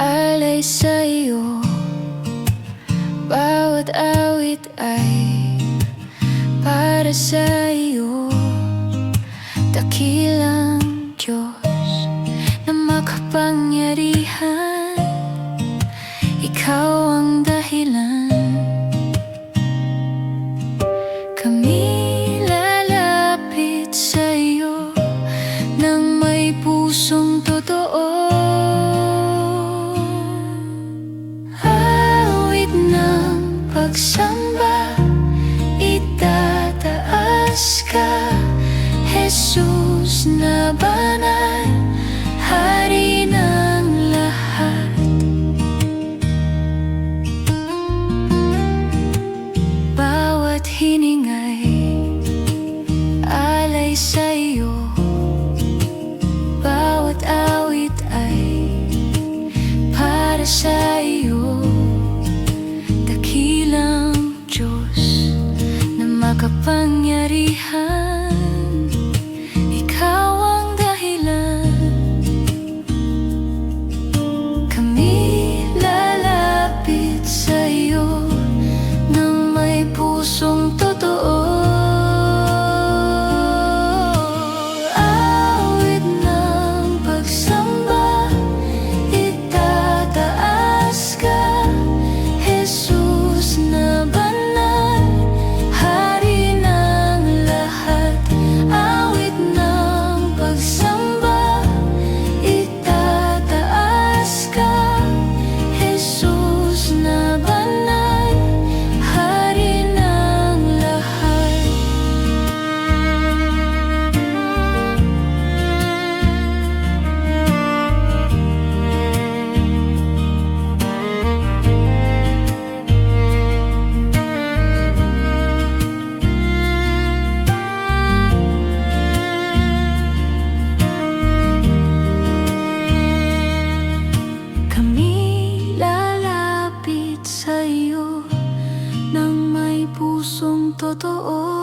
alay sa'yo. Bawat awit ay para sa'yo. Dakilang Diyos na makapangyarihan, Ikaw ang dahilan. Kami lalapit sa'yo nang may pusong totoo. Awit ng pagsamba, itataas ka, Jesus na banal, Hari ng lahat. Bawat hiningay alay sa'yo. Bawat awit ay para sa'yo. Dakilang Diyos na makapangyarihan, Ikaw ang dahilan. Kami lalapit sa'yo nang may pusong totoo. Awit ng pagsamba, itataas ka, Jesus na banal, Hari ng lahat. Awit ng pagsamba, itataas ka, Jesus na banal, Hari ng lahat. Kami lalapit sa'yo nang may pusong totoo.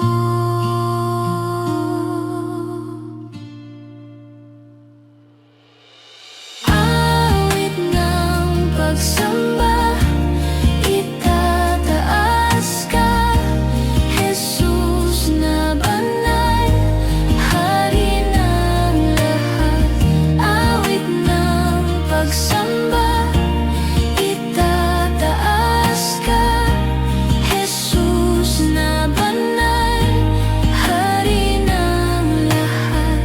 Awit ng pagsamba, itataas ka, Jesus na banal, Hari ng lahat. Awit ng pagsamba, itataas ka, Jesus na banal, Hari ng lahat.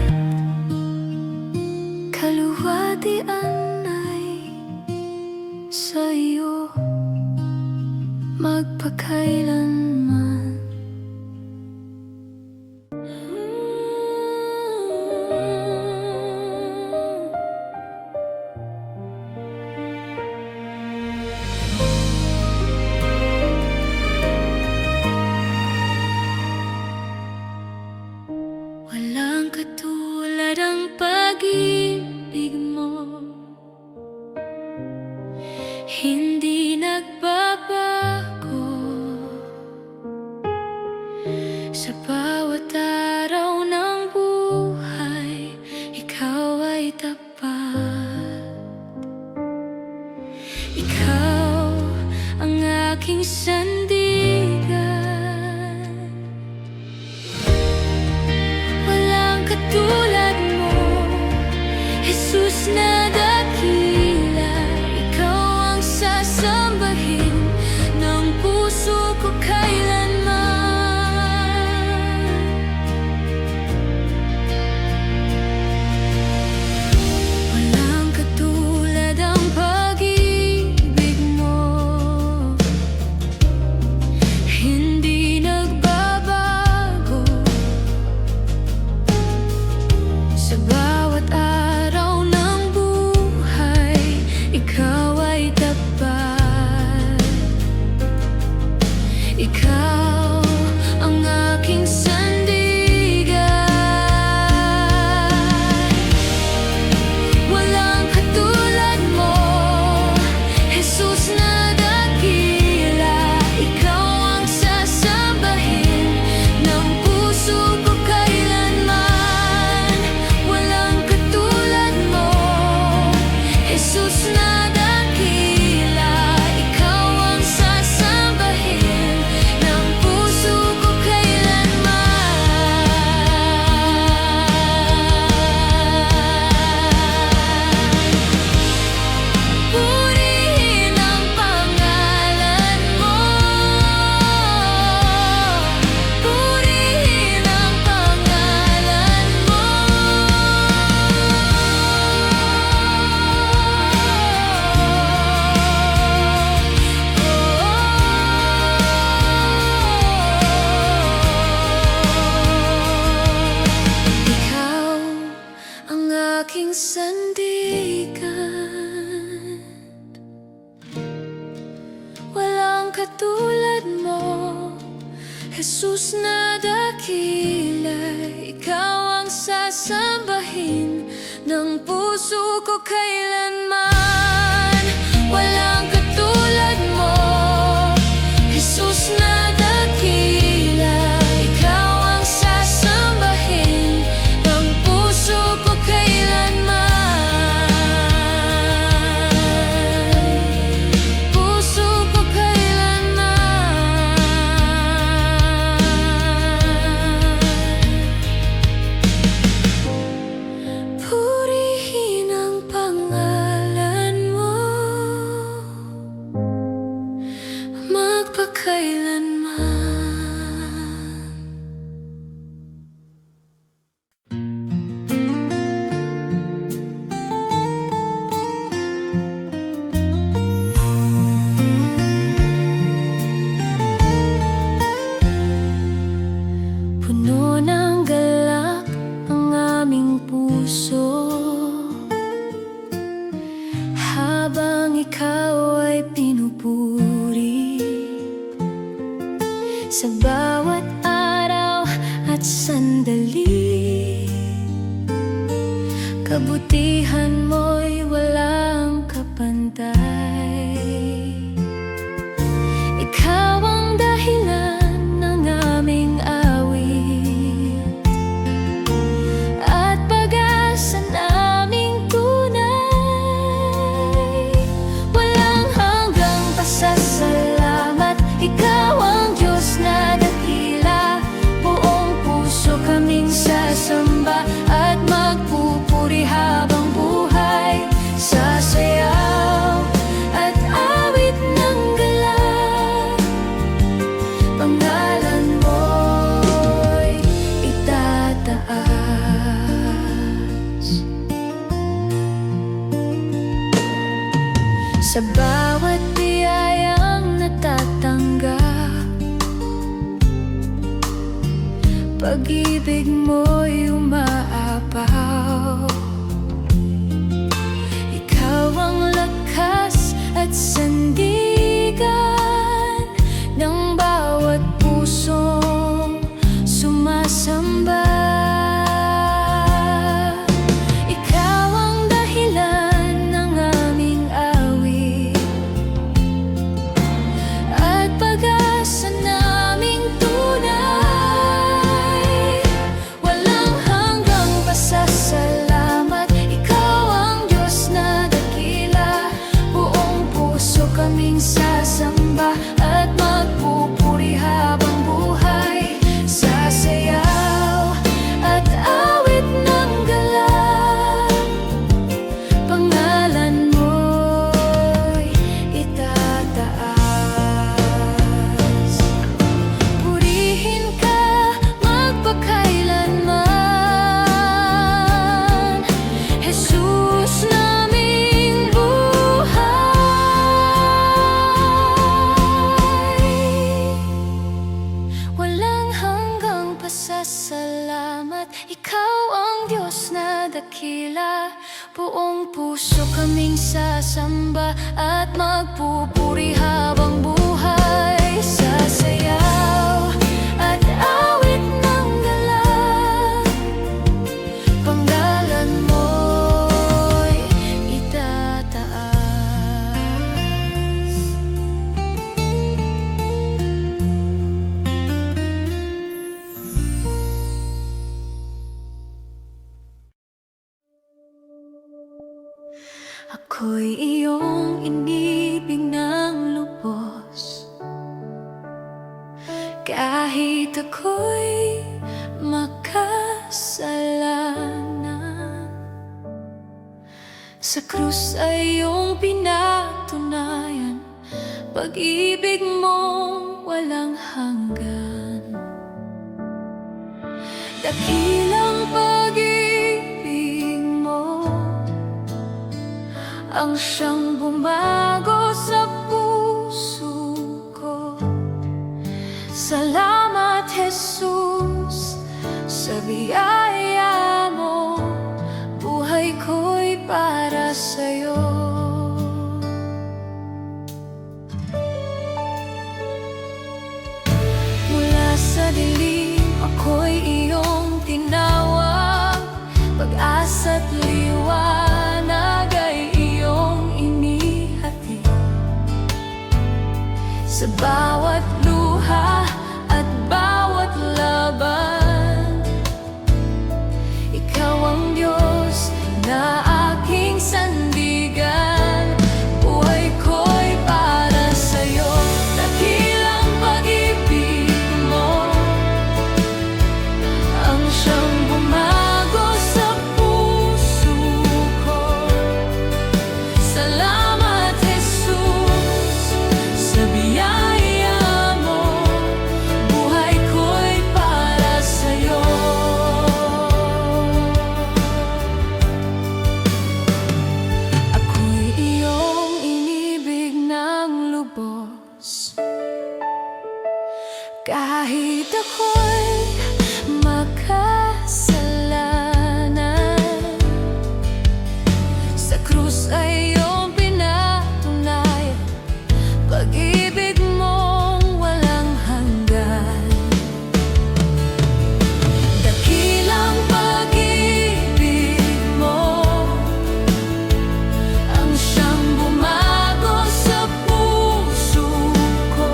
Kaluwalhatian ay sa'yo magpakailanman. Walang katulad ang pag-ibig mo, hindi nagbabago. Sa bawat araw ng buhay, Ikaw ay tapat. Ikaw ang aking sandigan. Walang katulad mo, Jesus na dakila. Ikaw ang sasambahin ng puso ko kailanman. Walang katulad ang pag-ibig mo, hindi nagbabago. Sa bawat araw ng buhay, Ikaw ay tapat. Ikaw ang aking sandigan. Walang katulad mo, Jesus na dakila. Ikaw ang sasambahin ng puso ko kailanman. Walang katulad mo, Jesus na dakila. katulad mo, Jesus na dakila. Ikaw ang sasambahin ng puso ko kailanman. Walang katulad mo, Jesus na dakila. Ikaw ang sasambahin ng puso ko kailanman. Puso ko kailanman. Purihin ang pangalan mo magpakailanman. Puno ng galak ang aming puso habang ikaw ay pinupuri. Sa bawat araw at sandali, kabutihan mo'y walang kapantay. Ikaw ang dahilan ng aming awit at pag-asa naming tunay. Walang hanggang pasasalamat, ikaw ang Diyos na dakila. Buong puso kaming sasamba at magpupuri habang buhay. Sasayaw at awit ng galak, pangalan mo'y itataas. Sa bawat biyayang natatanggap, pag-ibig mo'y umaapaw. Ikaw ang lakas at sandigan ng bawat pusong sumasamba. Ikaw ang dahilan ng aming awit at pag-asa naming tunay. Walang hanggang pasasalamat, ikaw ang Diyos na dakila. Buong puso kaming sasamba at magpupuri habang buhay. Sasayaw at awit ng galak, pangalan mo'y itataas. Purihin ka magpakailanman, Jesus naming buhay. Walang hanggang pasasalamat, ikaw ang Diyos na dakila. Buong puso kaming sasamba at magpupuri habang buhay. Sasayaw at awit ng galak, pangalan mo'y itataas. Ako'y iyong inibig ng lubos, kahit ako'y makasalanan. Sa krus ay iyong pinatunayan, pag-ibig mong walang hanggan. Dakilang pag-ibig mo ang siyang bumago sa puso ko. Salamat, Jesus, sa biyaya mo. Buhay ko'y para sa'yo. sa bawat luha at bawat laban. Ikaw ang Diyos na aking sandigan. Buhay ko'y para sa'yo, dakilang pag-ibig mo ang siyang bumago sa puso ko. Salamat, Jesus, sa biyaya mo. Buhay ko'y para sa'yo. Ako'y iyong inibig ng lubos, kahit ako'y makasalanan. Sa krus ay iyong pinatunayan, pag-ibig mong walang hanggan. Dakilang pag-ibig mo ang siyang bumago sa puso ko.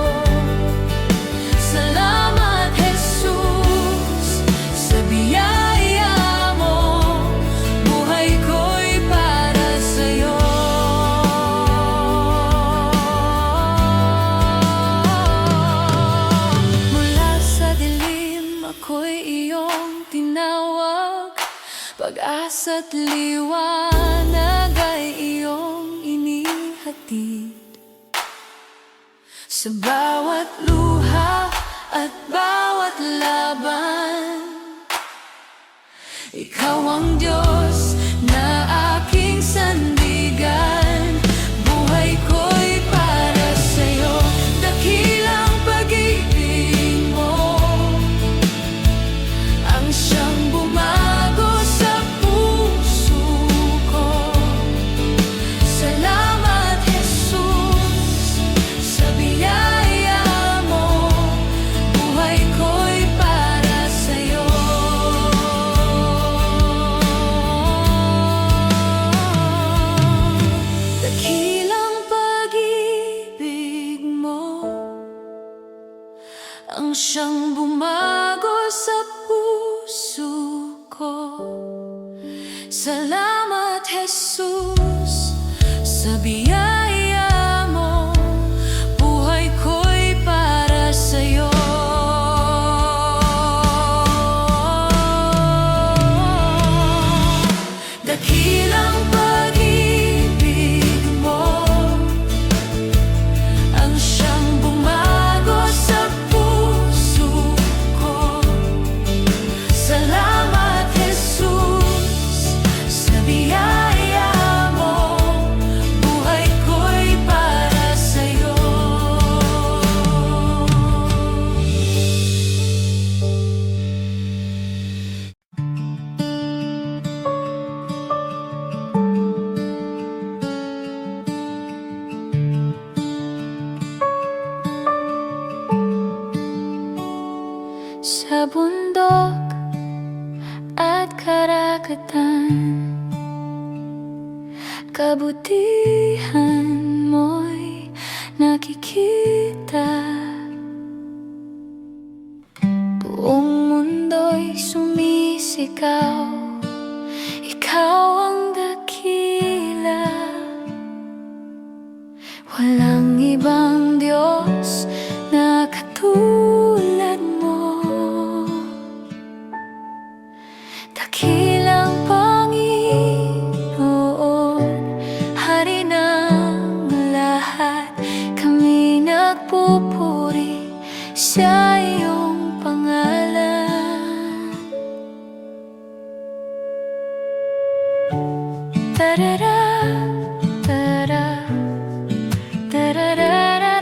Salamat, Jesus, sa biyaya mo. Buhay ko'y para sa'yo. Mula sa dilim ako'y iyong tinawag, pag-asa't liwanag ay iyong inihatid. Sa bawat luha at bawat laban, ikaw ang Diyos na aking sandigan. Buhay ko'y para sa'yo, dakilang pag-ibig mo ang siyang bumago sa puso ko. Salamat, Jesus, sa biyaya mo. Buhay ko'y para sa'yo. Dakilang pag-ibig mo ang siyang bumago sa puso ko. Salamat, Jesus, sa biyaya mo. Buhay ko'y para sa'yo. Dakilang pag-ibig mo ang siyang bumago sa puso ko. Salamat, Jesus, sa biyaya mo. Buhay ko'y para sa'yo. Sa bundok at karagatan, kabutihan mo'y nakikita. Buong mundo'y sumisigaw, ikaw ang dakila. Walang ibang Diyos na katulad mo. Dakilang Panginoon, Hari ng lahat, kami nagpupuri sa iyong pangalan. Tarara, tarara, tarara.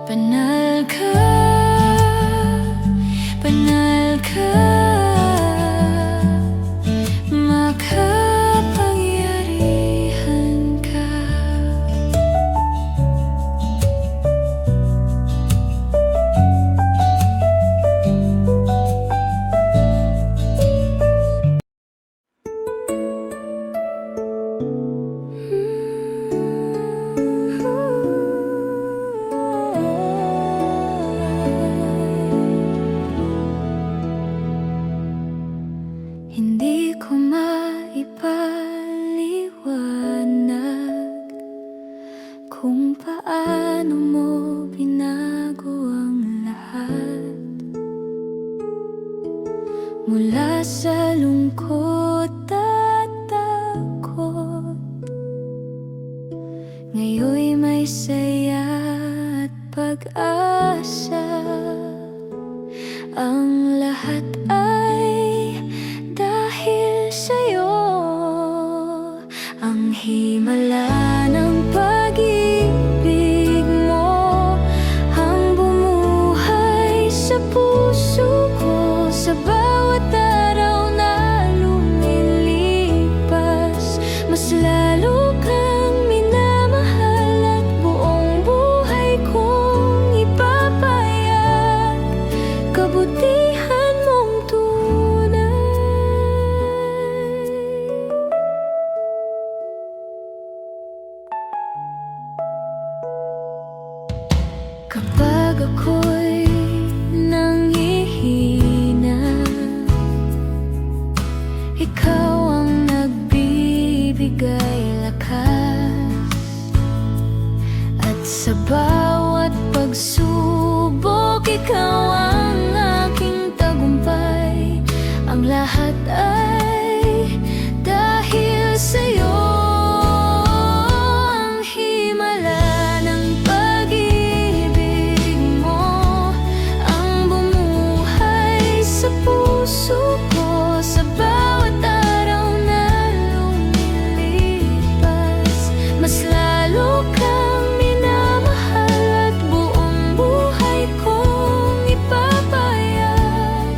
Banal ka, banal ka, makapangyarihan ka. Hindi ko maipaliwanag kung paano mo binago ang lahat. Mula sa lungkot at takot, ngayon'y may saya at pag-asa. Ang lahat ay dahil sa'yo. Ang himala ng pag-ibig mo ang bumuhay sa puso ko. Sa bawat araw na lumilipas, mas lalo kang minamahal at buong buhay kong ipapahayag kabutihan mong tunay. Kapag ako'y nanghihina, ikaw ang nagbibigay lakas. At sa bawat pagsubok, ikaw ang aking tagumpay. Ang lahat ay dahil sa'yo. Ang himala ng pag-ibig mo ang bumuhay sa puso ko. Sa bawat araw na lumilipas, mas lalo kang minamahal at buong buhay kong ipapahayag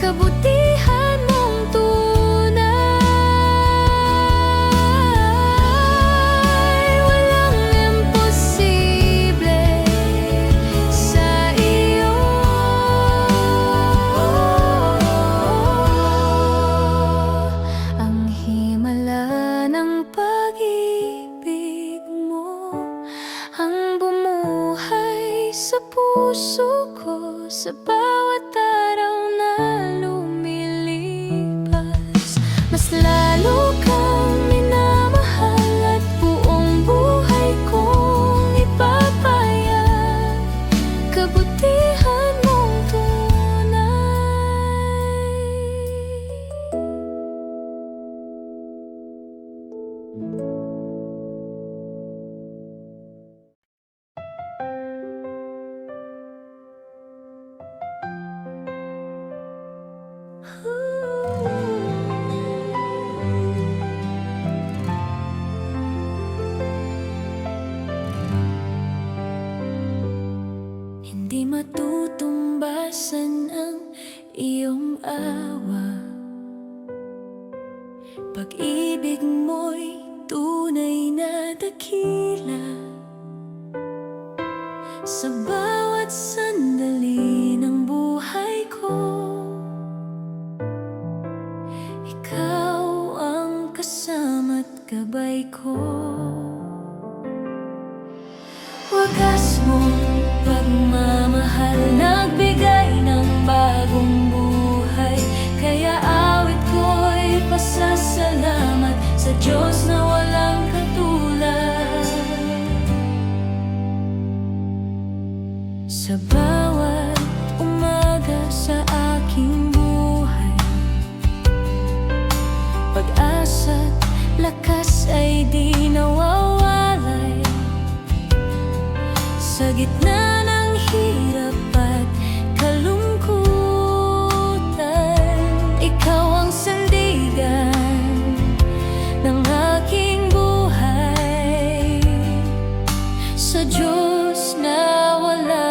kabutihan mong tunay. Walang imposible sa iyo. Ang himala ng pag-ibig mo ang bumuhay sa puso ko. Sa bawat araw na lumilipas, mas lalo kang minamahal at buong buhay kong ipapahayag kabutihan mong tunay. Hindi matutumbasan ang iyong awa. Pag-ibig mo'y tunay na dakila. Sa bawat sandali ng buhay ko, ikaw ang kasama't gabay ko. Wagas mong pagmamahal nagbigay ng bagong buhay. Kaya awit ko'y pasasalamat sa Diyos na walang katulad. Sa bawat umaga sa aking buhay, pag-asa't lakas ay di nawawalay. Sa gitna ng hirap at kalungkutan, ikaw ang sandigan ng aking buhay. Sa Diyos na wala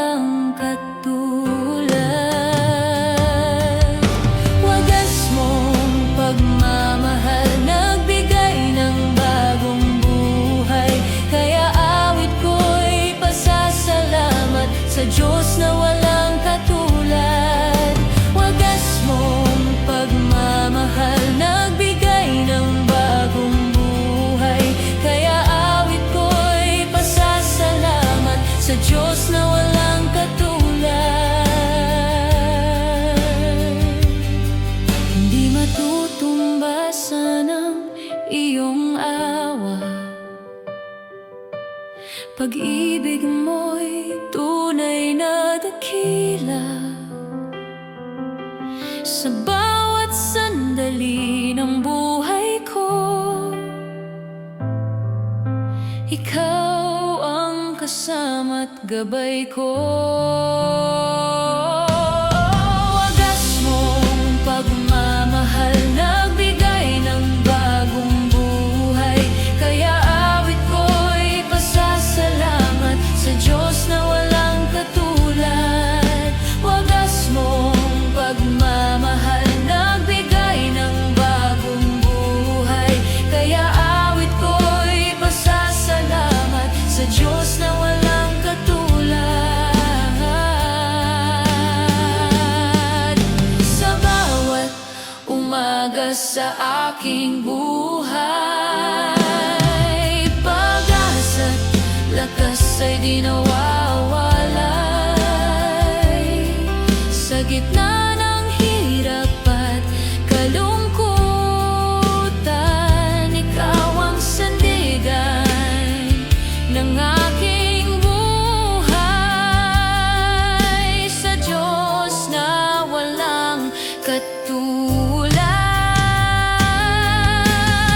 sa Diyos na walang katulad. Wagas mong pagmamahal, nagbigay ng bagong buhay. Kaya awit ko'y pasasalamat sa Diyos na walang katulad. Hindi matutumbasan ang iyong awa, pag-ibig mo'y tunay na dakila. Sa bawat sandali ng buhay ko, ikaw ang kasama't gabay ko. Wagas mong pagmamahal, nagbigay ng bagong buhay. Kaya awit ko'y pasasalamat sa Diyos na walang katulad. Wagas mong pagmamahal, nagbigay ng bagong buhay. Kaya awit ko'y pasasalamat sa Diyos na walang katulad. Sa bawat umaga sa aking buhay, pag-asa't lakas ay di nawawalay. Sa gitna ng hirap at kalungkutan, ikaw ang sandigan ng aking buhay. Sa Diyos na walang katulad.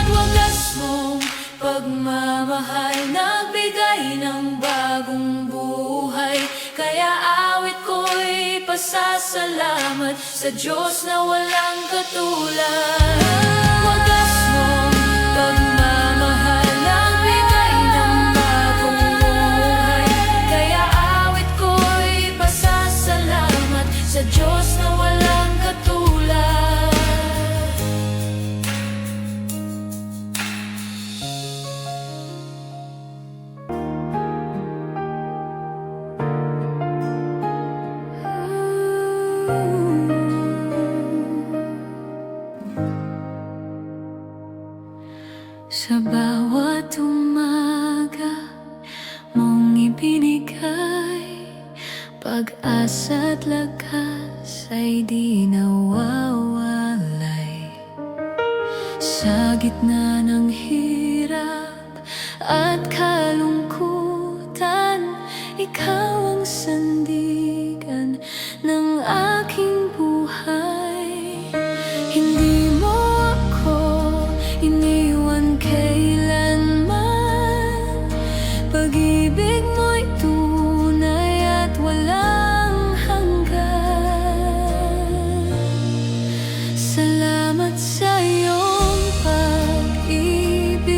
Wagas mong pagmamahal, nagbigay ng bagong buhay. Kaya awit ko'y pasasalamat sa Diyos na walang katulad. Wagas mong pagmamahal, nagbigay ng bagong buhay. Kaya awit ko'y pasasalamat sa Diyos na walang katulad. Sa bawat umaga mong ibinigay, pag-asa't lakas ay di nawawalay. Sa gitna ng hirap at kalungkutan, ikaw ang sandigan ng aking buhay. Hindi mo ako iniwan kailanman, pag-ibig mo'y tunay at walang hanggan. Salamat sa iyong pag-ibig,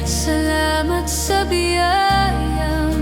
salamat sa biyayang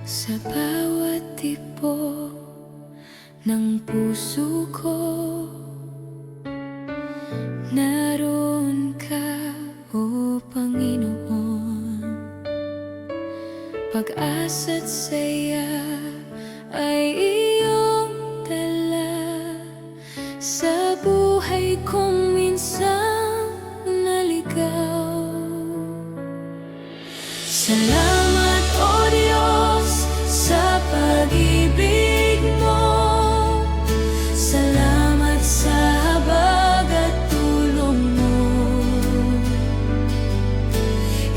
Sa bawat tipo ng puso ko, naroon ka, O Panginoon. Pag-asa't saya ay iyong dala sa buhay kong minsan naligaw. Salamat, O Diyos, sa pag-ibig mo. Salamat sa habag at tulong mo.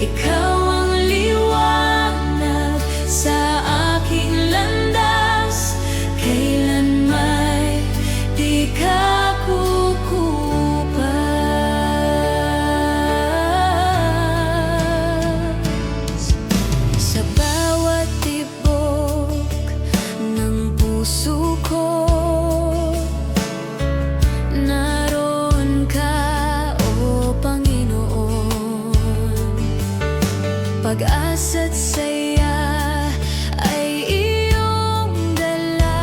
Ikaw ang liwanag sa aking landas, kailan may di ka kukupas. Sa bawat tibok ng puso ko, naroon ka, O Panginoon. Pag-asa't saya ay iyong dala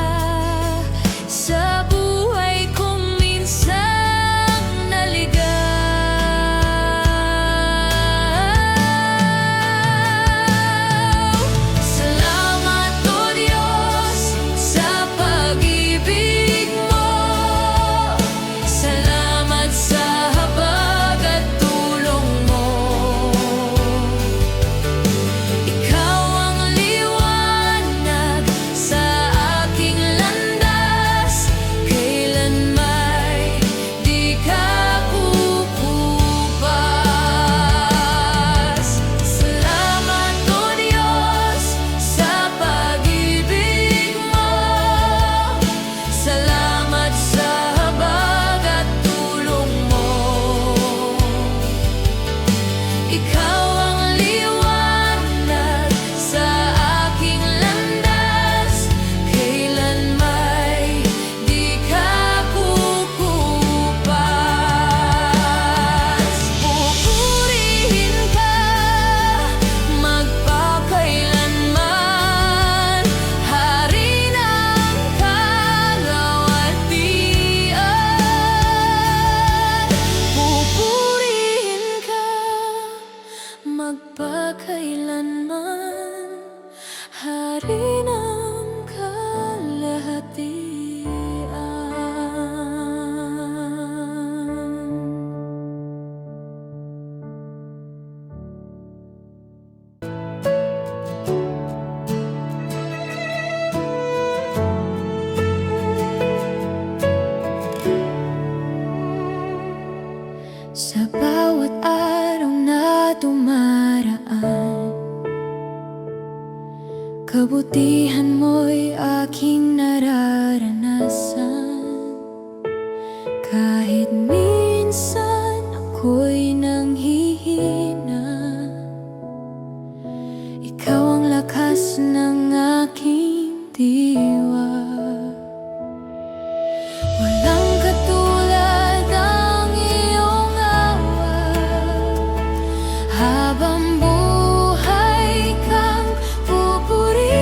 sa buhay kong minsang naligaw. Salamat, O Diyos, sa pag-ibig mo. Salamat sa habag at tulong mo. Ikaw ang liwanag sa aking landas, kailan may di ka kukupas. Salamat, O Diyos, sa pag-ibig mo. Salamat sa habag at tulong mo. Ikaw ang liwanag sa aking landas, kailan may di ka kukupas. Pupurihin ka magpakailanman, Hari ng kalawatian. Pupurihin ka magpakailanman, Hari ng kalahatian. Sa bawat araw na dumaraan, kabutihan mo'y aking nararanasan. Kahit minsan ako'y nanghihina, ikaw ang lakas ng aking diwa. Walang katulad ang iyong awa, habang buhay kang pupurihin.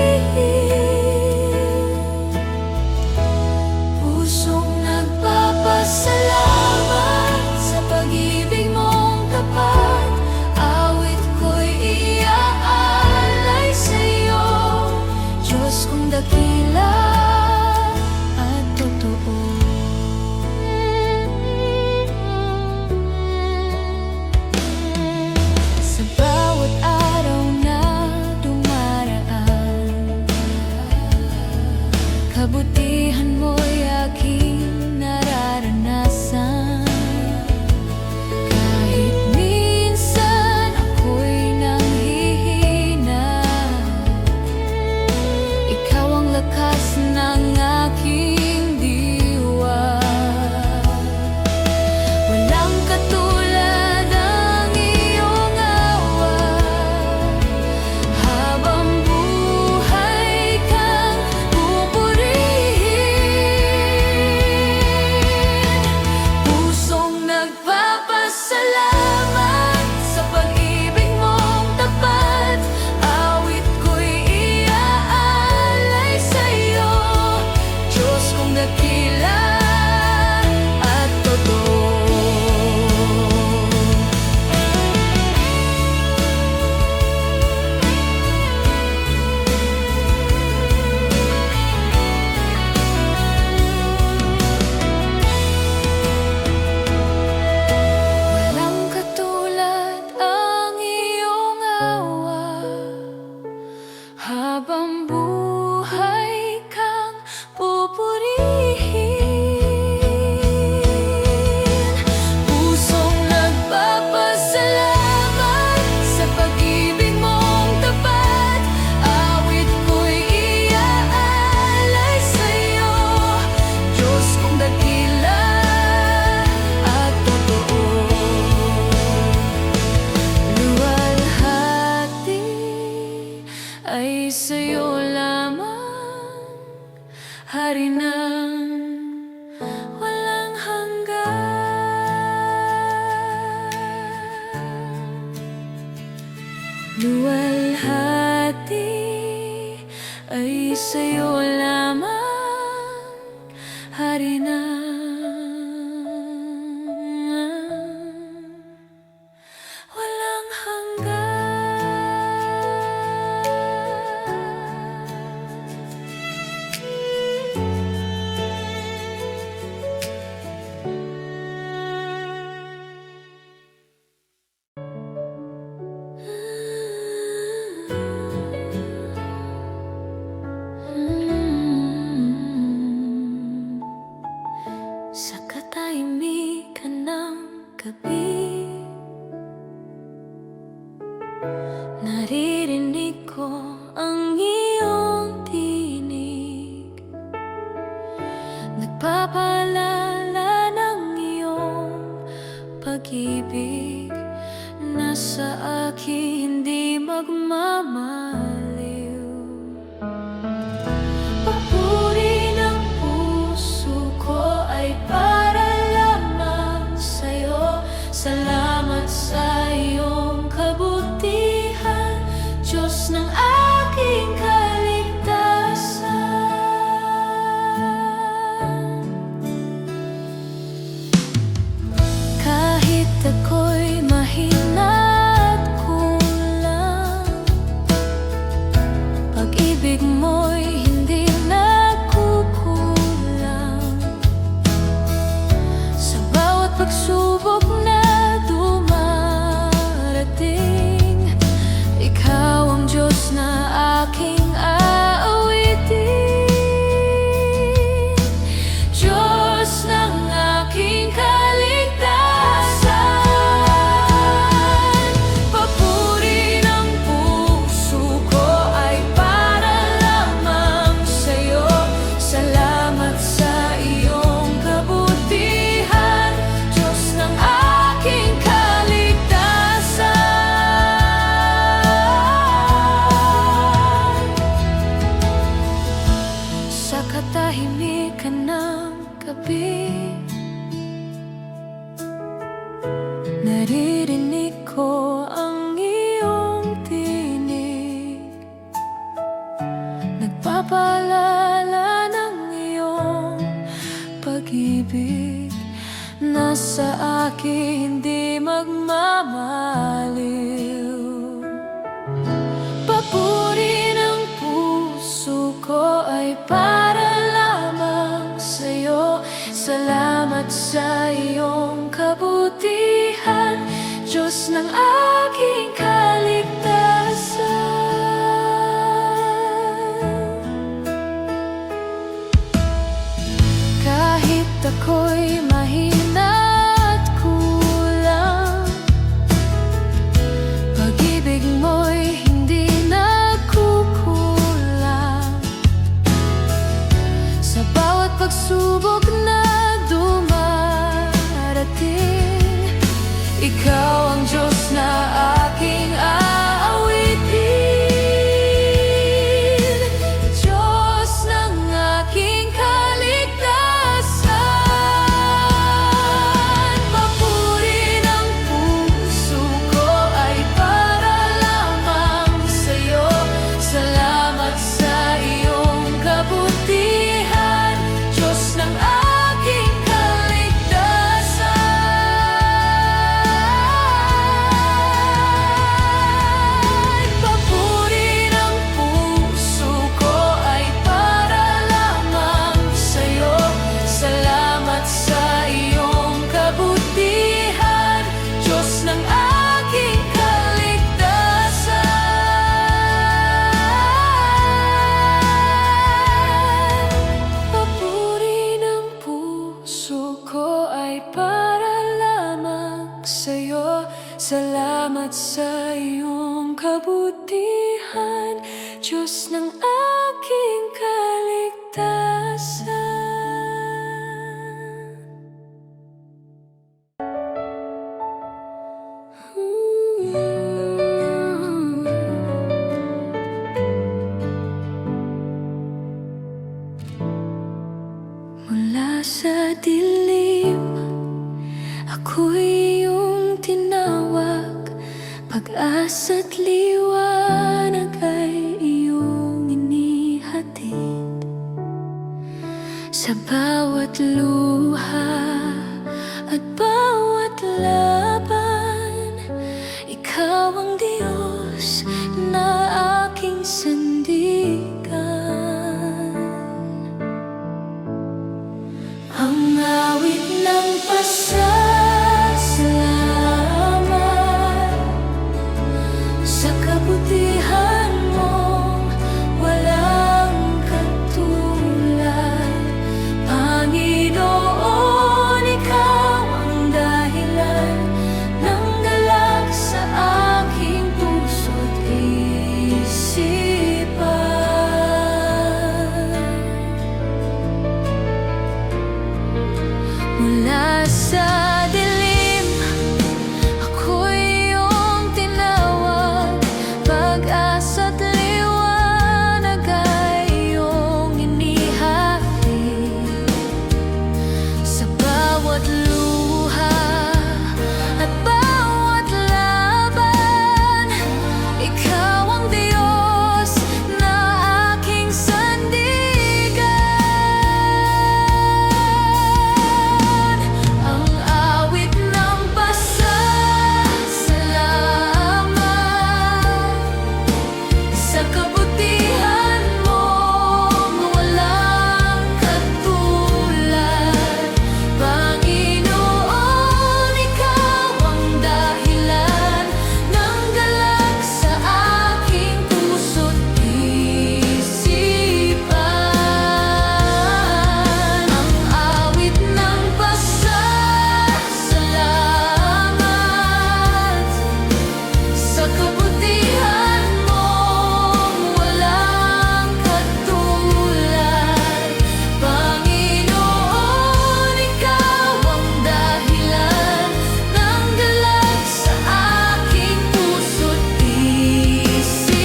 Habang buhay kang pupurihin, pusong nagpapasalamat sa pag-ibig mong tapat. Awit ko'y iaalay sa'yo, Diyos kong dakila at totoo. Luwalhati ay sa'yo lamang, Hari ng walang hanggan. Luwalhati ay sa'yo lamang, Hari ng walang hanggan. Sa katahimikan ng gabi, naririnig ko ang iyong tinig, nagpapaalala ng iyong pag-ibig na sa akin hindi magmamaliw. Papuri ng puso ko ay para lamang sa'yo. Salamat sa iyong kabutihan, Diyos ng aking kaligtasan. Kahit ako'y mahina at kulang, pag-ibig mo'y hindi nagkukulang. Sa bawat pagsubok na dumarating, ikaw ang Diyos na aking aawitin. Diyos ng aking kaligtasan, papuri ng puso ko ay para lamang sa'yo. Salamat sa iyong kabutihan, Diyos ng aking kaligtasan. Sa katahimikan ng gabi, naririnig ko ang iyong tinig, nagpapaalala ng iyong pag-ibig na sa akin hindi magmamaliw. Papuri ng puso ko ay para lamang sa'yo. Salamat sa iyong kabutihan, Diyos ng aking kaligtasan. Kahit ako'y mahina at kulang, pag-ibig mo'y hindi nagkukulang. Sa bawat pagsubok na dumarating, ikaw ang Diyos na Diyos ng aking kaligtasan. Mula sa dilim, ako'y iyong tinawag. Pag-asa't liwanag ay iyong inihatid. Sa bawat luha at bawat laban, ikaw ang Diyos na aking sandigan. Ang awit ng pasasalamat sa kabutihan mo, walang katulad. Panginoon, ikaw ang dahilan ng galak sa aking puso't isipan. Mula sa dilim, ako'y iyong tinawag. Pag-asa't liwanag ay iyong inihatid. Sa bawat luha at bawat laban, ikaw ang Diyos na aking sandigan. Ang awit ng pasasalamat sa kabutihan mo, walang katulad. Panginoon, ikaw ang dahilan ng galak sa aking puso't isipan. Ang awit ng pasasalamat sa kabutihan mo, walang katulad. Panginoon, ikaw ang dahilan ng galak sa aking puso't isipan.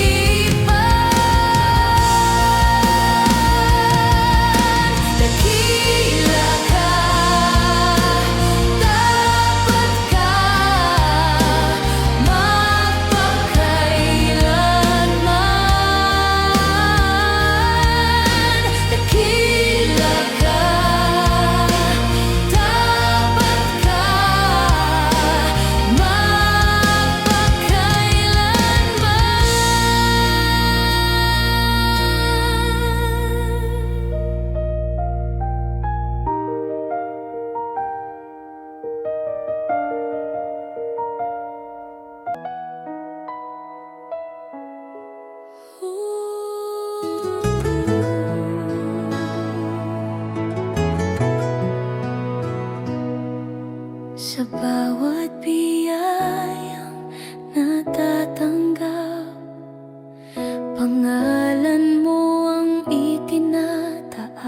Dakila ka, tapat ka, magpakailanman. Dakila ka, tapat ka, magpakailanman. Sa bawat biyayang natatanggap, pangalan mo ang itinataas.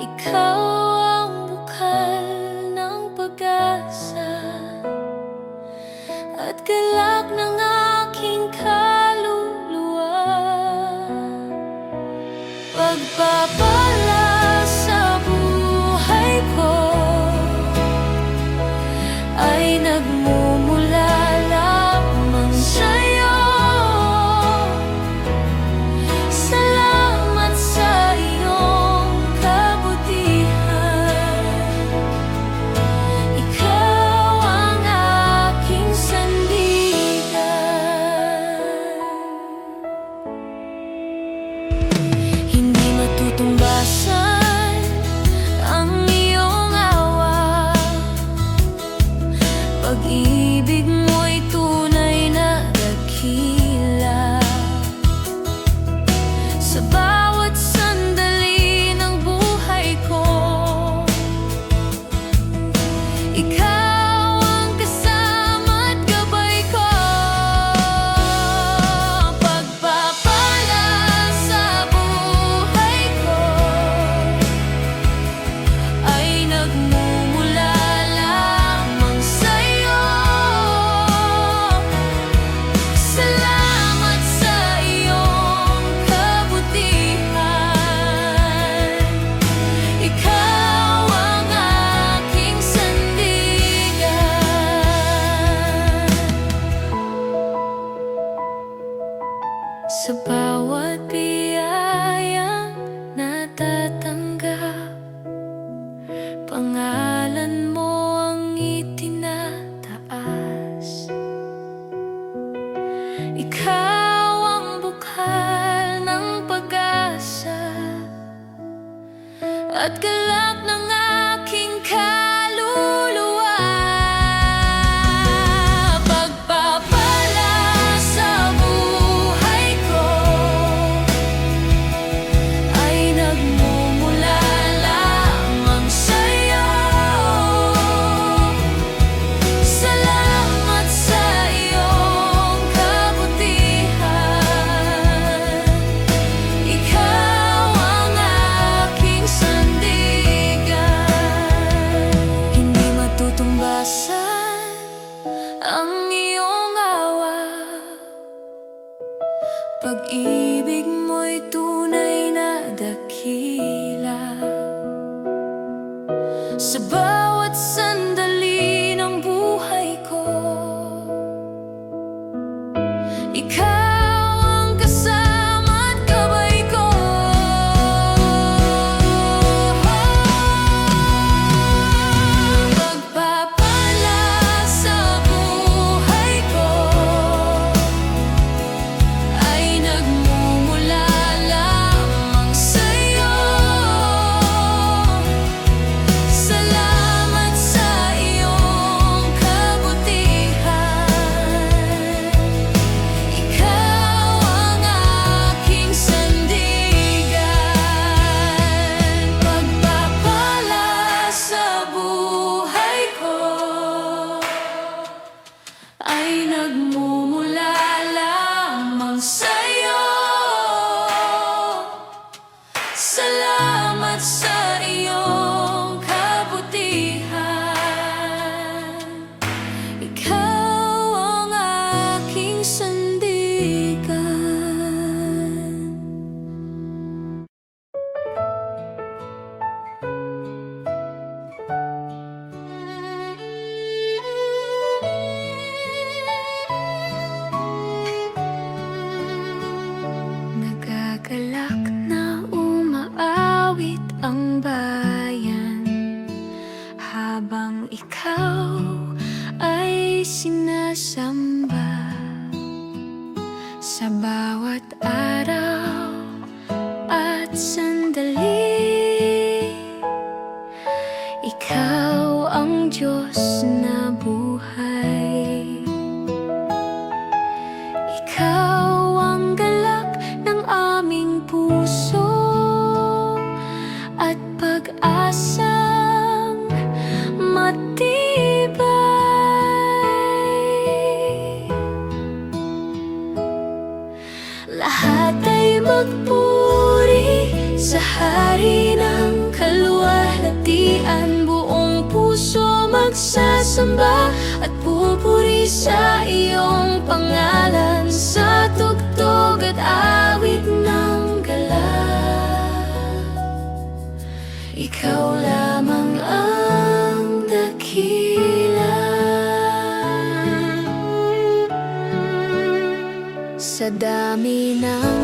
Ikaw ang bukal ng pag-asa at galak ng aking kaluluwa. Pagpapala sa buhay ko ay nagmumula lamang sa'yo. Sa bawat biyayang natatanggap, pangalan mo ang itinataas. Ikaw ang bukal ng pag-asa at galak ng aking kaluluwa. Pagpapala sa buhay ko ay nagmumula lamang sa'yo. Salamat sa iyong kabutihan. Ikaw ang aking sandigan. Hindi matutumbasan ang iyong awa. Pag-ibig mo'y tunay na dakila. Sa bawat sandali ng buhay ko, ikaw ang kasama at gabay ko. Pagpapala sa buhay ko ay nagmumula lamang sa'yo. Salamat sa iyong kabutihan. Ikaw ang aking sandigan. Pagpapala sa buhay ko ay nagmumula lamang sa'yo. Salamat sa iyong kabutihan. Ikaw ang aking sandigan. Nagagalak na umaawit ang bayan habang ikaw ay sinasamba. Sa bawat araw at sandali, ikaw ang Diyos na buhay. Ikaw ang galak ng aming puso at pag-asang matibay. Lahat ay magpuri sa hari ng kaluwalhatian. Buong puso magsasamba at pupuri sa iyong pangalan. Sa tugtog at awit ng galak, ikaw lamang ang dakila. Sa dami ng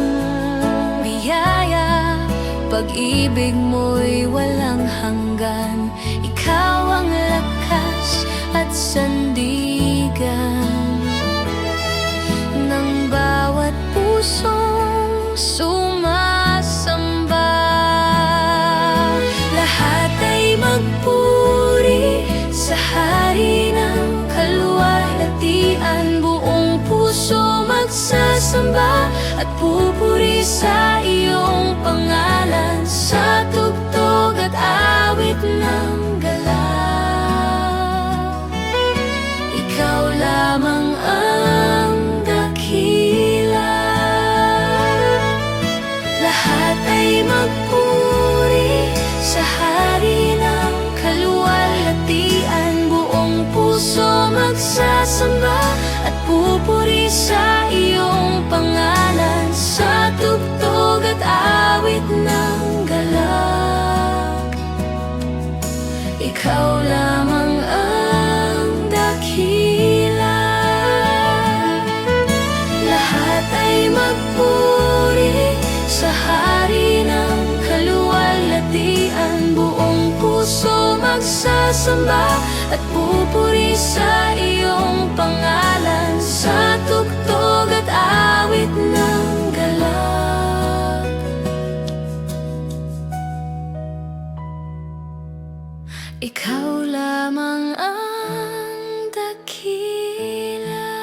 biyaya, pag-ibig mo'y walang hanggan. Ikaw ang lakas at sandigan ng bawat pusong sumasamba. Lahat ay magpuri sa hari ng kaluwalhatian. Buong puso magsasamba at pupuri sa iyong pangalan. Sa tugtog at awit ng galak, ikaw lamang ang dakila. Lahat ay magpuri sa hari ng kaluwalhatian. Buong puso magsasamba at pupuri sa iyong pangalan. Sa tugtog at awit ng galak, ikaw lamang ang dakila. Lahat lahat ay magpuri sa hari ng kaluwalhatian. Buong puso magsasamba at pupuri sa iyong pangalan, sa tugtog at awit ng galak. Ikaw lamang ang dakila.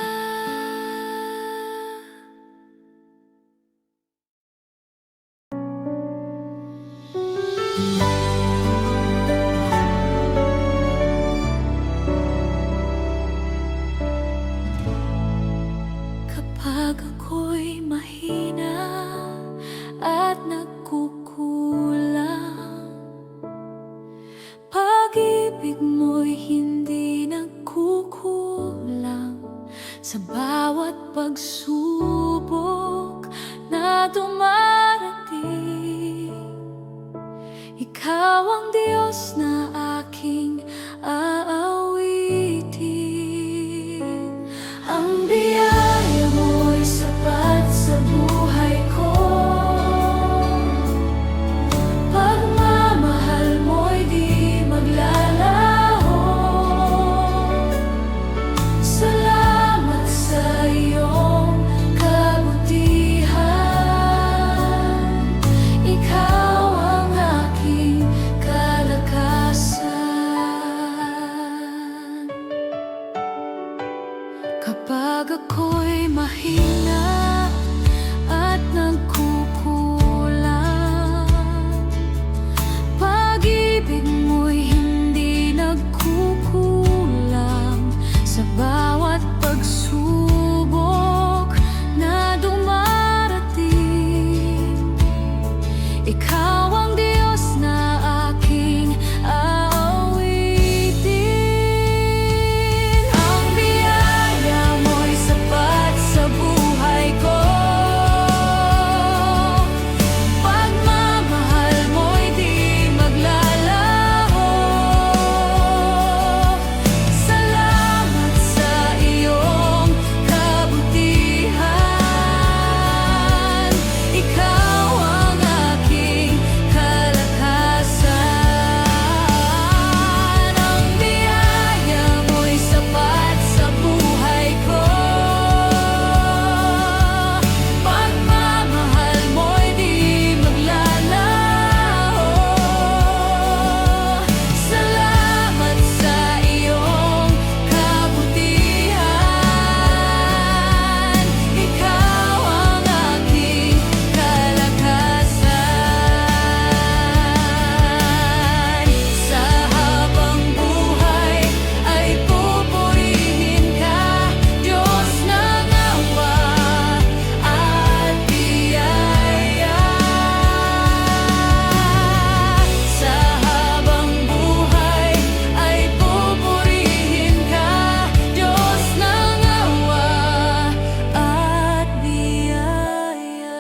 Kapag ako'y mahina at nagkukulang, pag-ibig mo'y hindi nagkukulang. Sa bawat pagsubok na dumarating, ikaw ang Diyos na aking aawitin. Ang biyaya mo'y sapat sa buhay ko, pagmamahal mo'y di maglalaho. Salamat sa iyong kabutihan, ikaw ang aking kalakasan. Kapag ako'y mahina at nagkukulang, pag-ibig mo'y hindi nagkukulang. Sa bawat pagsubok na dumarating, ikaw ang Diyos na aking aawitin. Ang biyaya mo'y sapat sa buhay ko, pagmamahal mo'y di maglalaho. Salamat sa iyong kabutihan, ikaw ang aking kalakasan. Ang biyaya mo'y sapat sa buhay ko, pagmamahal mo'y di maglalaho. Salamat sa iyong kabutihan, ikaw ang aking kalakasan. Sa habang buhay ay pupurihin ka, Diyos ng awa at biyaya. Sa habang buhay ay pupurihin ka, Diyos ng awa at biyaya.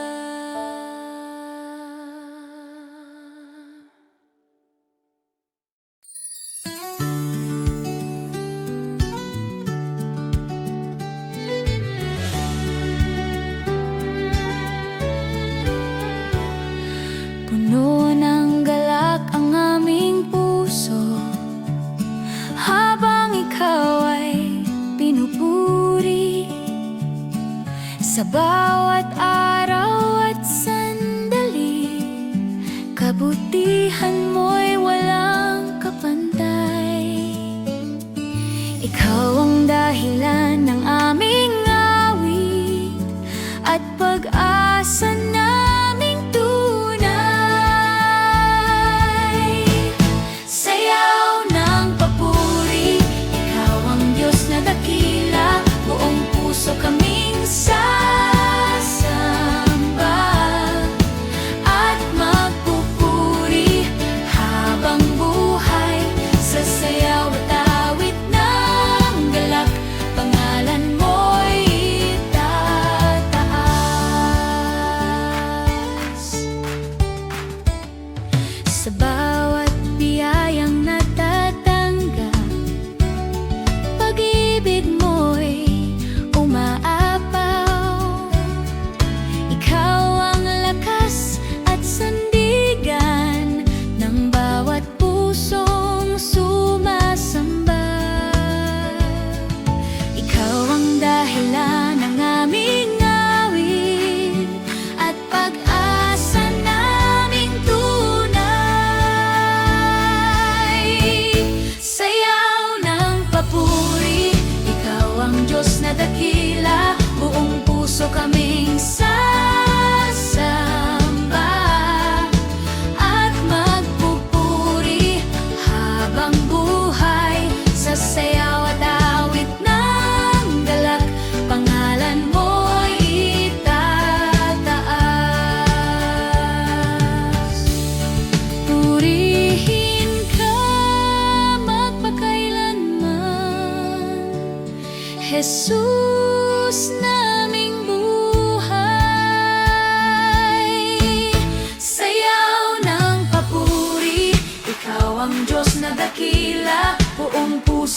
Puno ng galak ang aming puso habang ikaw ay pinupuri. Sa bawat araw at sandali, kabutihan mo'y walang kapantay. Ikaw ang dahilan ng aming awit at pag-asa naming tunay. Sayaw ng papuri, ikaw ang Diyos na dakila. Buong puso kaming sasamba at magpupuri habang buhay. Sa sayaw at awit ng galak, pangalan mo'y itataas.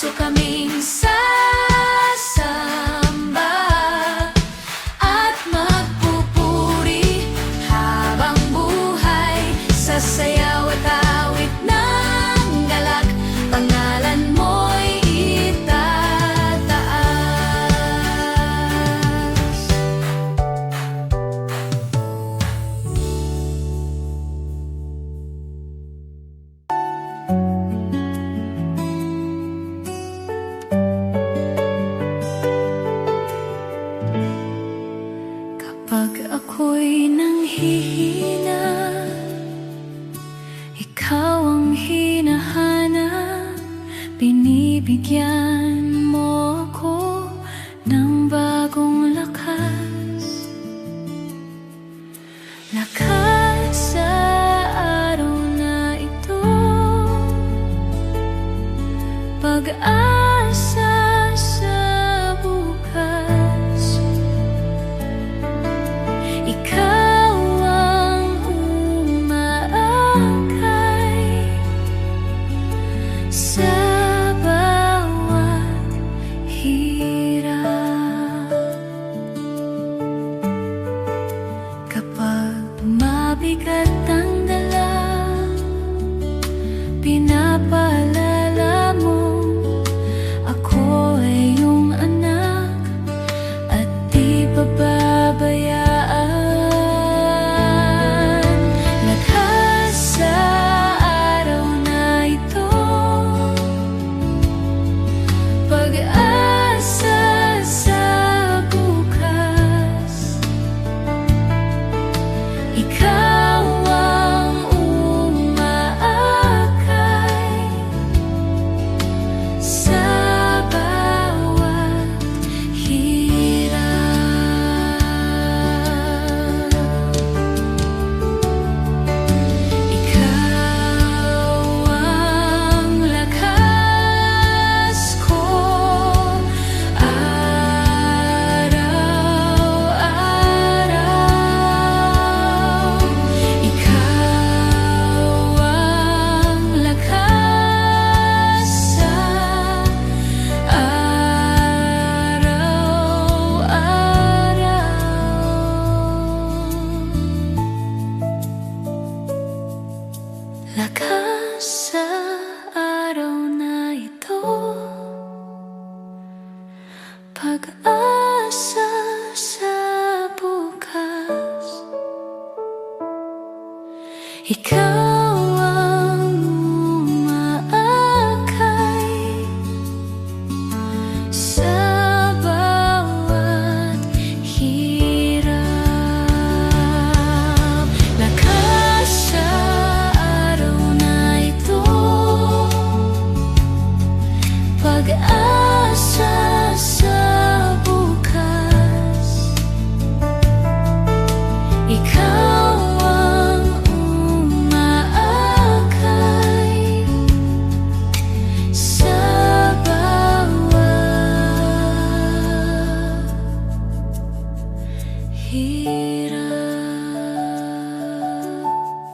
puso kaming sasamba at magpupuri habang buhay sa sayaw at awit ng galak. Pangalan mo'y itataas. Kapag ako'y nanghihina, ikaw ang hinahanap. Binibigyan mo ako ng bagong lakas. Lakas sa araw na ito, pag-asa sa bukas. Ikaw ang umaakay sa bawat hirap. Kapag mabigat ang dala, pinapaalala mo ako ay iyong anak at di pababayaan. Lakas sa araw na ito, pag-asa sa bukas. Ikaw ang umaakay sa bawat hirap. Ikaw ang lakas ko araw-araw. Ikaw ang lakas sa araw-araw. Lakas sa araw na ito, pag-asa sa bukas. Ikaw